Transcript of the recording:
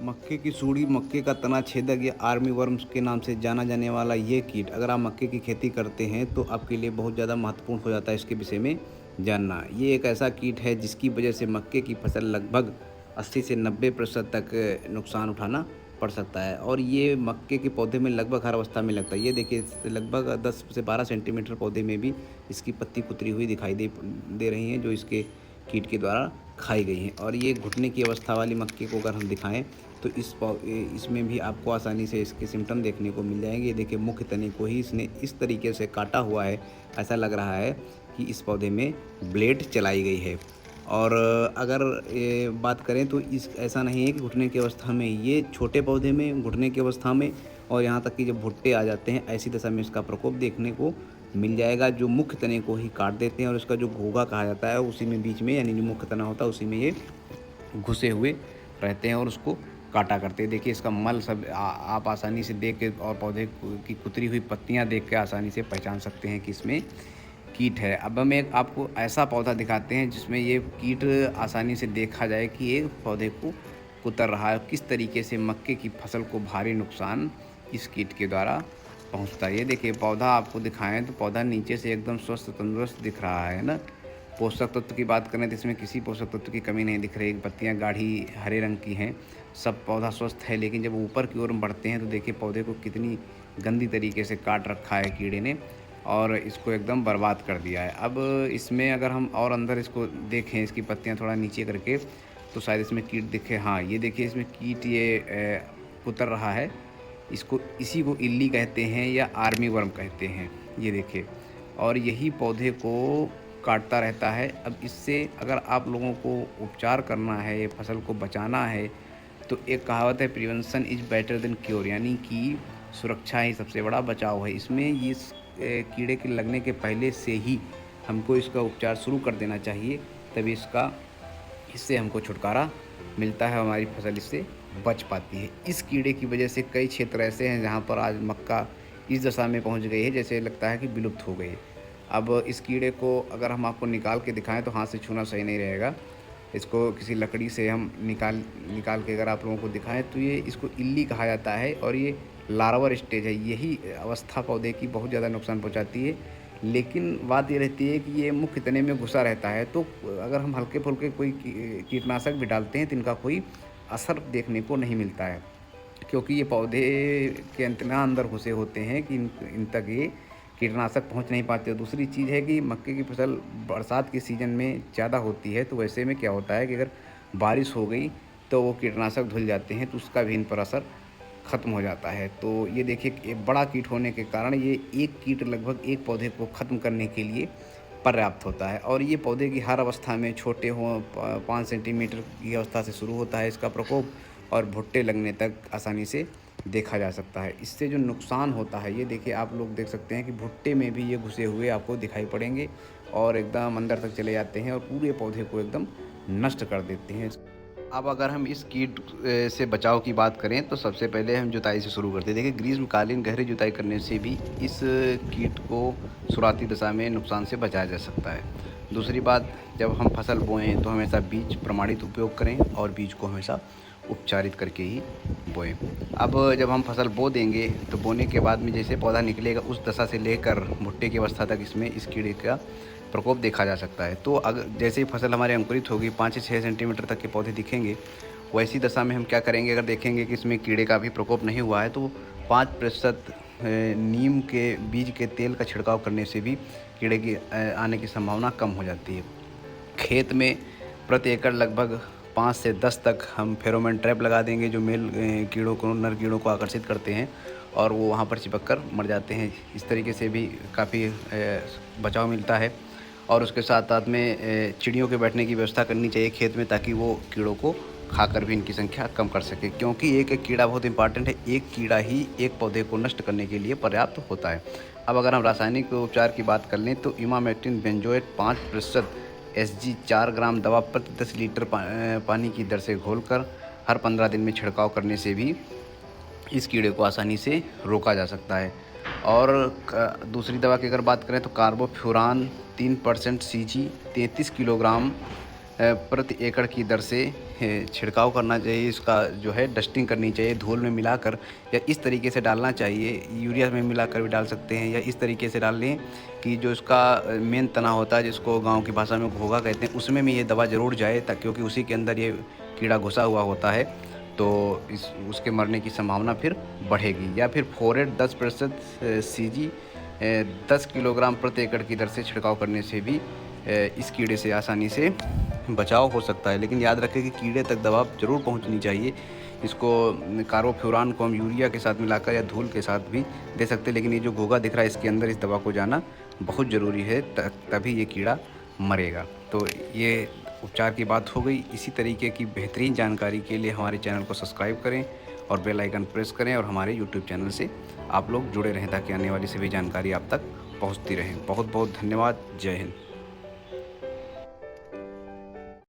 मक्के की सूढ़ी, मक्के का तना छेदक या आर्मी वर्म्स के नाम से जाना जाने वाला ये कीट, अगर आप मक्के की खेती करते हैं तो आपके लिए बहुत ज़्यादा महत्वपूर्ण हो जाता है इसके विषय में जानना। ये एक ऐसा कीट है जिसकी वजह से मक्के की फसल लगभग 80 से 90% तक नुकसान उठाना पड़ सकता है, और ये मक्के के पौधे में लगभग हर अवस्था में लगता है। ये देखिए, लगभग 10 से 12 सेंटीमीटर पौधे में भी इसकी पत्ती कुतरी हुई दिखाई दे दे रही हैं, जो इसके कीट के द्वारा खाई गई हैं। और ये घुटने की अवस्था वाली मक्के को अगर हम दिखाएं तो इसमें भी आपको आसानी से इसके सिम्टम देखने को मिल जाएंगे। ये देखिए, मुख्य तने को ही इसने इस तरीके से काटा हुआ है, ऐसा लग रहा है कि इस पौधे में ब्लेड चलाई गई है। और अगर ये बात करें तो इस ऐसा नहीं है कि घुटने की अवस्था में, ये छोटे पौधे में घुटने की अवस्था में, और यहाँ तक कि जब भुट्टे आ जाते हैं ऐसी दशा में इसका प्रकोप देखने को मिल जाएगा, जो मुख्य तने को ही काट देते हैं। और इसका जो घोगा कहा जाता है उसी में बीच में, यानी जो मुख्य तना होता है उसी में ये घुसे हुए रहते हैं और उसको काटा करते हैं। देखिए, इसका मल सब आप आसानी से देख के और पौधे की कुतरी हुई पत्तियां देख के आसानी से पहचान सकते हैं कि इसमें कीट है। अब हम एक आपको ऐसा पौधा दिखाते हैं जिसमें ये कीट आसानी से देखा जाए कि ये पौधे को कुतर रहा है, किस तरीके से मक्के की फसल को भारी नुकसान इस कीट के द्वारा पहुंचता है। ये देखिए, पौधा आपको दिखाएं तो पौधा नीचे से एकदम स्वस्थ तंदुरुस्त दिख रहा है ना। पोषक तत्व की बात करें तो इसमें किसी पोषक तत्व की कमी नहीं दिख रही। पत्तियां गाढ़ी हरे रंग की हैं, सब पौधा स्वस्थ है। लेकिन जब ऊपर की ओर बढ़ते हैं तो देखिए, पौधे को कितनी गंदी तरीके से काट रखा है कीड़े ने और इसको एकदम बर्बाद कर दिया है। अब इसमें अगर हम और अंदर इसको देखें, इसकी पत्तियां थोड़ा नीचे करके, तो शायद इसमें कीट दिखे। हाँ, ये देखिए, इसमें कीट ये उतर रहा है। इसी को इल्ली कहते हैं या आर्मी वर्म कहते हैं, ये देखिए। और यही पौधे को काटता रहता है। अब इससे अगर आप लोगों को उपचार करना है, फसल को बचाना है, तो एक कहावत है, prevention is better than cure, यानी कि सुरक्षा ही सबसे बड़ा बचाव है। इसमें इस कीड़े के लगने के पहले से ही हमको इसका उपचार शुरू कर देना चाहिए, तभी इससे हमको छुटकारा मिलता है, हमारी फसल इससे बच पाती है। इस कीड़े की वजह से कई क्षेत्र ऐसे हैं जहाँ पर आज मक्का इस दशा में पहुँच गई है, जैसे लगता है कि विलुप्त हो गई है। अब इस कीड़े को अगर हम आपको निकाल के दिखाएं तो हाथ से छूना सही नहीं रहेगा। इसको किसी लकड़ी से हम निकाल के अगर आप लोगों को दिखाएं तो ये इसको इल्ली कहा जाता है, और ये लार्वर स्टेज है। यही अवस्था पौधे की बहुत ज़्यादा नुकसान पहुंचाती है। लेकिन बात ये रहती है कि ये मुख्य तने में घुसा रहता है, तो अगर हम हल्के फुल्के कोई कीटनाशक भी डालते हैं तो इनका कोई असर देखने को नहीं मिलता है, क्योंकि ये पौधे के इतना अंदर घुसे होते हैं कि इन तक ये कीटनाशक पहुंच नहीं पाते। दूसरी चीज़ है कि मक्के की फसल बरसात के सीज़न में ज़्यादा होती है, तो वैसे में क्या होता है कि अगर बारिश हो गई तो वो कीटनाशक धुल जाते हैं, तो उसका भी इन पर असर ख़त्म हो जाता है। तो ये देखिए, एक बड़ा कीट होने के कारण ये एक कीट लगभग एक पौधे को ख़त्म करने के लिए पर्याप्त होता है। और ये पौधे की हर अवस्था में, छोटे हों 5 सेंटीमीटर की अवस्था से शुरू होता है इसका प्रकोप, और भुट्टे लगने तक आसानी से देखा जा सकता है। इससे जो नुकसान होता है, ये देखिए, आप लोग देख सकते हैं कि भुट्टे में भी ये घुसे हुए आपको दिखाई पड़ेंगे और एकदम अंदर तक चले जाते हैं और पूरे पौधे को एकदम नष्ट कर देते हैं। अब अगर हम इस कीट से बचाव की बात करें तो सबसे पहले हम जुताई से शुरू करते हैं। देखिए, ग्रीष्मकालीन गहरी जुताई करने से भी इस कीट को शुरुआती दशा में नुकसान से बचाया जा सकता है। दूसरी बात, जब हम फसल बोएं तो हमेशा बीज प्रमाणित उपयोग करें और बीज को हमेशा उपचारित करके ही बोएं। अब जब हम फसल बो देंगे तो बोने के बाद में जैसे पौधा निकलेगा, उस दशा से लेकर भुट्टे की अवस्था तक इसमें इस कीड़े का प्रकोप देखा जा सकता है। तो अगर जैसे ही फसल हमारे अंकुरित होगी, 5 से 6 सेंटीमीटर तक के पौधे दिखेंगे, वैसी दशा में हम क्या करेंगे, अगर देखेंगे कि इसमें कीड़े का भी प्रकोप नहीं हुआ है, तो 5% नीम के बीज के तेल का छिड़काव करने से भी कीड़े की आने की संभावना कम हो जाती है। खेत में प्रति एकड़ लगभग 5 से 10 तक हम फेरोमोन ट्रैप लगा देंगे, जो मेल कीड़ों को, नर कीड़ों को आकर्षित करते हैं और वो वहाँ पर चिपक कर मर जाते हैं। इस तरीके से भी काफ़ी बचाव मिलता है। और उसके साथ साथ में चिड़ियों के बैठने की व्यवस्था करनी चाहिए खेत में, ताकि वो कीड़ों को खाकर भी इनकी संख्या कम कर सके, क्योंकि एक एक कीड़ा बहुत इंपॉर्टेंट है। एक कीड़ा ही एक पौधे को नष्ट करने के लिए पर्याप्त होता है। अब अगर हम रासायनिक उपचार की बात कर लें तो इमामेक्टिन बेंजोएट 5% SG 4 ग्राम दवा प्रति 10 लीटर पानी की दर से घोलकर हर 15 दिन में छिड़काव करने से भी इस कीड़े को आसानी से रोका जा सकता है। और दूसरी दवा की अगर बात करें तो कार्बोफ्यूरान 3% CG 33 किलोग्राम प्रति एकड़ की दर से छिड़काव करना चाहिए, इसका जो है डस्टिंग करनी चाहिए धूल में मिलाकर, या इस तरीके से डालना चाहिए, यूरिया में मिलाकर भी डाल सकते हैं, या इस तरीके से डाल लें कि जो इसका मेन तना होता है जिसको गाँव की भाषा में घोगा कहते हैं, उसमें भी ये दवा ज़रूर जाए, क्योंकि उसी के अंदर ये कीड़ा घुसा हुआ होता है। तो उसके मरने की संभावना फिर बढ़ेगी। या फिर फोरेट 10% CG 10 किलोग्राम प्रति एकड़ की दर से छिड़काव करने से भी इस कीड़े से आसानी से बचाव हो सकता है। लेकिन याद रखें कि कीड़े तक दवा ज़रूर पहुंचनी चाहिए। इसको कार्बोफ्यूरान को हम यूरिया के साथ मिलाकर या धूल के साथ भी दे सकते हैं, लेकिन ये जो घोगा दिख रहा है इसके अंदर इस दवा को जाना बहुत ज़रूरी है, तभी ये कीड़ा मरेगा। तो ये उपचार की बात हो गई। इसी तरीके की बेहतरीन जानकारी के लिए हमारे चैनल को सब्सक्राइब करें और बेल आइकन प्रेस करें, और हमारे यूट्यूब चैनल से आप लोग जुड़े रहें ताकि आने वाली सभी जानकारी आप तक पहुंचती रहे। बहुत बहुत धन्यवाद। जय हिंद।